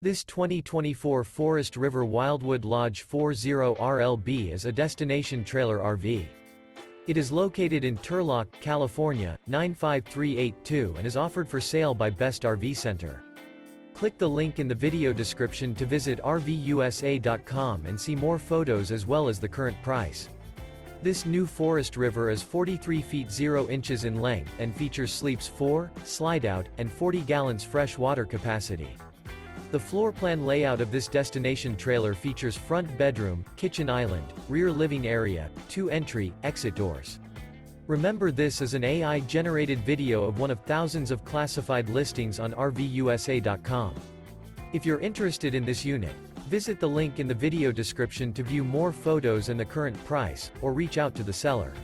This 2024 Forest River Wildwood Lodge 40RLB is a destination trailer RV. It is located in Turlock, California, 95382 and is offered for sale by Best RV Center. Click the link in the video description to visit RVUSA.com and see more photos as well as the current price. This new Forest River is 43 feet 0 inches in length and features sleeps 4, Slideout, and 40 gallons fresh water capacity. The floor plan layout of this destination trailer features front bedroom, kitchen island, rear living area, 2 entry, exit doors. Remember, this is an AI-generated video of one of thousands of classified listings on RVUSA.com. If you're interested in this unit, visit the link in the video description to view more photos and the current price, or reach out to the seller.